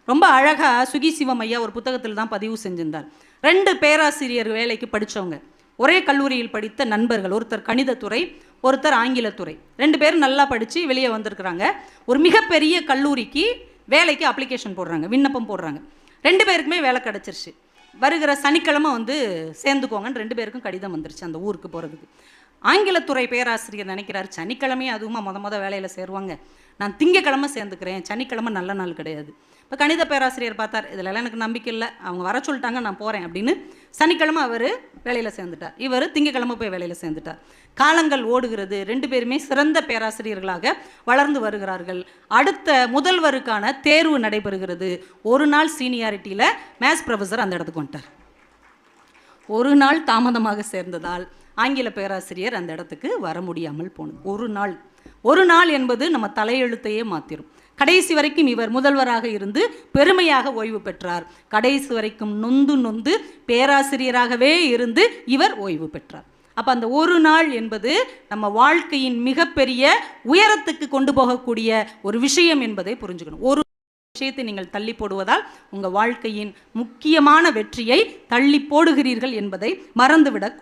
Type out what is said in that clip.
ரொம்ப அழகாக சுகி சிவம் ஐயா ஒரு புத்தகத்தில் தான் பதிவு செஞ்சிருந்தார். 2 பேராசிரியர் வேலைக்கு படித்தவங்க, ஒரே கல்லூரியில் படித்த நண்பர்கள். ஒருத்தர் கணிதத்துறை, ஒருத்தர் ஆங்கிலத்துறை. 2 பேரும் நல்லா படித்து வெளியே வந்திருக்கிறாங்க. ஒரு மிகப்பெரிய கல்லூரிக்கு வேலைக்கு அப்ளிகேஷன் போடுறாங்க, விண்ணப்பம் போடுறாங்க. 2 பேருக்குமே வேலை கிடச்சிருச்சு. வருகிற சனிக்கிழமை சேர்ந்துக்கோங்கன்னு 2 பேருக்கும் கடிதம் வந்துருச்சு அந்த ஊருக்கு போகிறதுக்கு. ஆங்கிலத்துறை பேராசிரியர் நினைக்கிறார், சனிக்கிழமையே அதுவுமா மொத வேலையில் சேருவாங்க, நான் திங்கக்கிழமை சேர்ந்துக்கிறேன், சனிக்கிழமை நல்ல நாள் கிடையாது. இப்போ கணித பேராசிரியர் பார்த்தார், இதிலெல்லாம் எனக்கு நம்பிக்கை இல்லை, அவங்க வர சொல்லிட்டாங்க, நான் போகிறேன் அப்படின்னு சனிக்கிழமை அவர் வேலையில் சேர்ந்துட்டார். இவர் திங்கக்கிழமை போய் வேலையில் சேர்ந்துட்டார். காலங்கள் ஓடுகிறது. 2 பேருமே சிறந்த பேராசிரியர்களாக வளர்ந்து வருகிறார்கள். அடுத்த முதல்வருக்கான தேர்வு நடைபெறுகிறது. ஒரு நாள் சீனியாரிட்டியில் மேத்ஸ் ப்ரொஃபஸர் அந்த இடத்துக்கு வந்துட்டார். ஒரு நாள் தாமதமாக சேர்ந்ததால் ஆங்கில பேராசிரியர் அந்த இடத்துக்கு வர முடியாமல் போனது. ஒரு நாள் என்பது நம்ம தலையெழுத்தையே மாற்றிடும். கடைசி வரைக்கும் இவர் முதல்வராக இருந்து பெருமையாக ஓய்வு பெற்றார். கடைசி வரைக்கும் நொந்து பேராசிரியராகவே இருந்து இவர் ஓய்வு பெற்றார். அப்போ அந்த ஒரு நாள் என்பது நம்ம வாழ்க்கையின் மிகப்பெரிய உயரத்துக்கு கொண்டு போகக்கூடிய ஒரு விஷயம் என்பதை புரிஞ்சுக்கணும். ஒரு விஷயத்தை நீங்கள் தள்ளி போடுவதால் உங்கள் வாழ்க்கையின் முக்கியமான வெற்றியை தள்ளி போடுகிறீர்கள் என்பதை மறந்துவிடக்கூடாது.